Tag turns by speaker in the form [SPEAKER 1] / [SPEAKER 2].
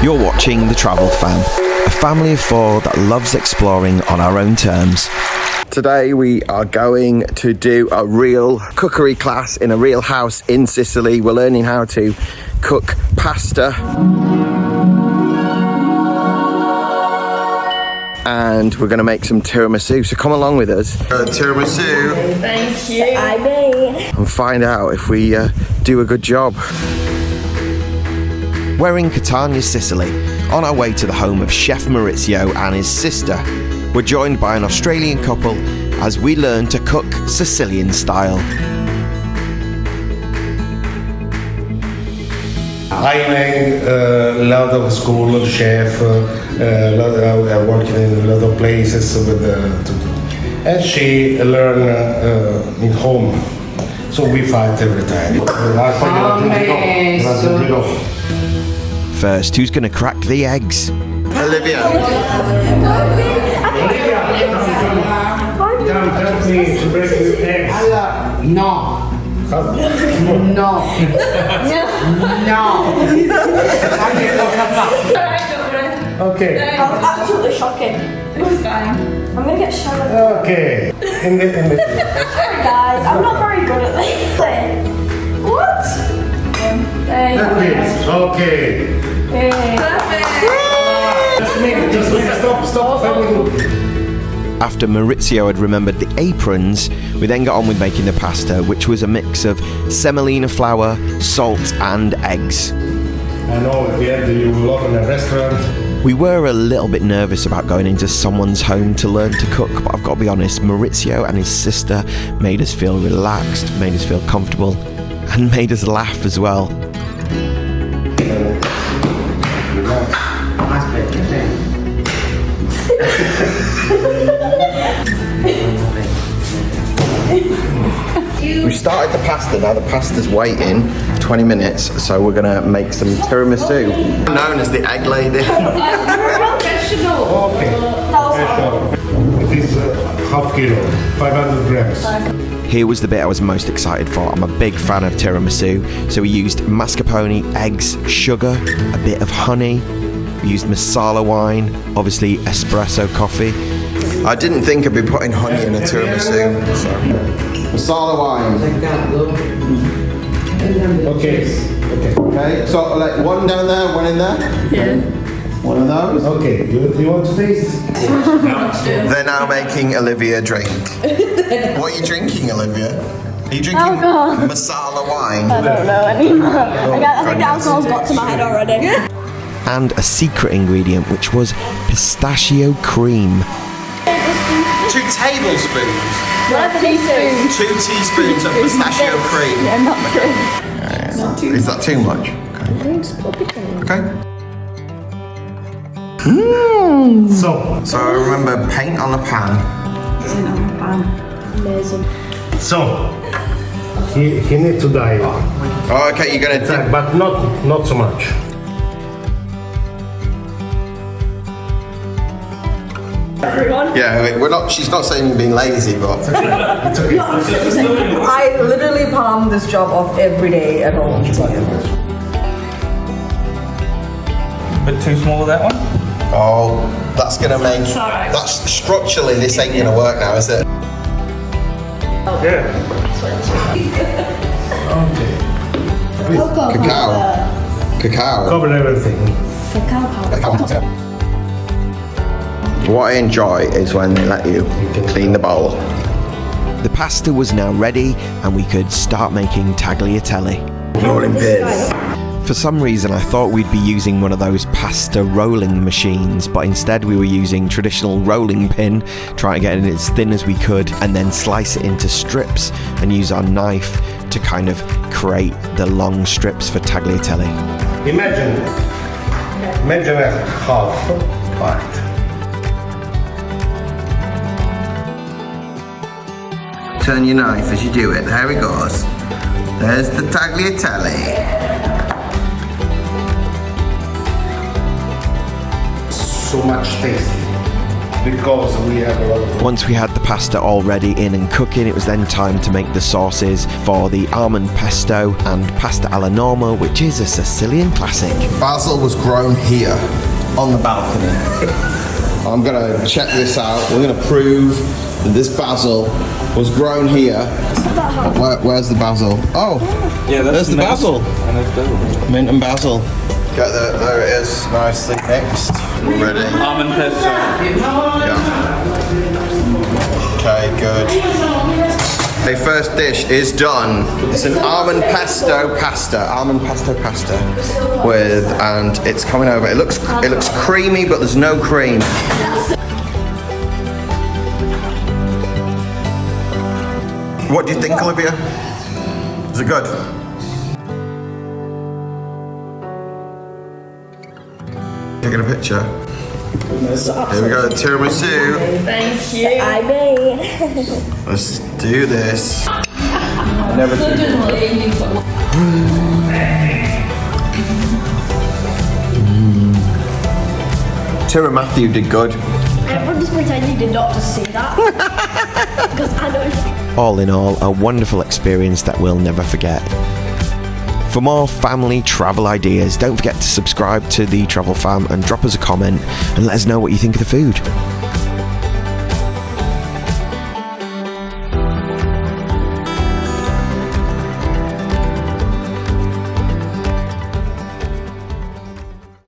[SPEAKER 1] You're watching The Travel Fam, a family of four that loves exploring on our own terms. Today we are going to do a real cookery class in a real house in Sicily. We're learning how to cook pasta. And we're going to make some tiramisu, so come along with us. Tiramisu.
[SPEAKER 2] Thank you. I made.
[SPEAKER 1] And find out if we do a good job. We're in Catania, Sicily, on our way to the home of Chef Maurizio and his sister. We're joined by an Australian couple as we learn to cook Sicilian style.
[SPEAKER 3] I made a lot of school of chef, I worked in a lot of places with and she learned in home, so we fight every time.
[SPEAKER 1] First, who's going to crack the eggs? Olivia.
[SPEAKER 3] Don't me to break the eggs.
[SPEAKER 4] No. No. No.
[SPEAKER 3] Okay.
[SPEAKER 2] That was absolutely shocking. It was fine. I'm gonna get showered.
[SPEAKER 3] Okay.
[SPEAKER 2] Sorry guys, I'm not very good at this. What?
[SPEAKER 3] Okay. Perfect. Stop.
[SPEAKER 1] After Maurizio had remembered the aprons, we then got on with making the pasta, which was a mix of semolina flour, salt and eggs.
[SPEAKER 3] I know at the end you will open a restaurant.
[SPEAKER 1] We were a little bit nervous about going into someone's home to learn to cook, but I've got to be honest, Maurizio and his sister made us feel relaxed, made us feel comfortable, and made us laugh as well. We started the pasta, now the pasta's waiting 20 minutes, so we're going to make some tiramisu. Known as the egg lady.
[SPEAKER 2] Professional.
[SPEAKER 3] Okay. It is half kilo, 500 grams.
[SPEAKER 1] Here was the bit I was most excited for. I'm a big fan of tiramisu, so we used mascarpone, eggs, sugar, a bit of honey. We used masala wine, obviously espresso coffee. I didn't think I'd be putting honey in a tiramisu. So. Masala wine.
[SPEAKER 3] Okay.
[SPEAKER 1] Okay, so like one down there, one in there?
[SPEAKER 2] Yeah.
[SPEAKER 1] One of those?
[SPEAKER 3] Okay, you want to taste?
[SPEAKER 1] They're now making Olivia drink. What are you drinking, Olivia? Are you drinking masala wine?
[SPEAKER 2] I don't know anymore. I think the alcohol's got to my head already.
[SPEAKER 1] And a secret ingredient, which was pistachio cream. 2 tablespoons. 2 teaspoons of pistachio cream.
[SPEAKER 2] Yeah, not too.
[SPEAKER 1] Is that too much? Okay.
[SPEAKER 3] So
[SPEAKER 1] I remember paint on a pan.
[SPEAKER 2] Amazing.
[SPEAKER 3] So he need to die.
[SPEAKER 1] Oh, okay, you're gonna dip.
[SPEAKER 3] But not so much.
[SPEAKER 2] Everyone.
[SPEAKER 1] Yeah, we're not. She's not saying you're being lazy, but
[SPEAKER 3] It's okay.
[SPEAKER 4] I literally palm this job off every day at home.
[SPEAKER 5] Bit too small, that one?
[SPEAKER 1] oh, that's gonna make.
[SPEAKER 2] alright.
[SPEAKER 1] That's structurally this ain't gonna work now, is it?
[SPEAKER 3] Yeah. Okay.
[SPEAKER 1] Cacao.
[SPEAKER 3] Cover everything.
[SPEAKER 1] What I enjoy is when they let you clean the bowl. The pasta was now ready and we could start making tagliatelle. Rolling pins. For some reason I thought we'd be using one of those pasta rolling machines, but instead we were using traditional rolling pin, trying to get it as thin as we could and then slice it into strips and use our knife to kind of create the long strips for tagliatelle.
[SPEAKER 3] Imagine a half part.
[SPEAKER 1] Turn your knife as you do it. There it goes. There's the tagliatelle.
[SPEAKER 3] So much taste. because we have a lot of.
[SPEAKER 1] Once we had the pasta already in and cooking, it was then time to make the sauces for the almond pesto and pasta alla Norma, which is a Sicilian classic. Basil was grown here on the balcony. I'm gonna check this out. We're gonna prove that this basil was grown here. Where's the basil? Oh,
[SPEAKER 5] Yeah,
[SPEAKER 1] there's the basil.
[SPEAKER 5] And it's basil.
[SPEAKER 1] Mint and basil. There it is, nicely mixed. We're ready.
[SPEAKER 5] Almond pesto.
[SPEAKER 1] Yeah. Okay, good. The first dish is done. It's an almond pesto pasta. Almond pesto pasta with, and it's coming over. It looks creamy, but there's no cream. What do you think, Olivia? Is it good? Taking a picture. Here we go, tiramisu.
[SPEAKER 2] Thank you. I may.
[SPEAKER 1] Let's do this. Never Tiramisu did good.
[SPEAKER 2] Everyone just pretending not to see that. Because I know.
[SPEAKER 1] All in all, a wonderful experience that we'll never forget. For more family travel ideas, don't forget to subscribe to the Travel Fam and drop us a comment and let us know what you think of the food.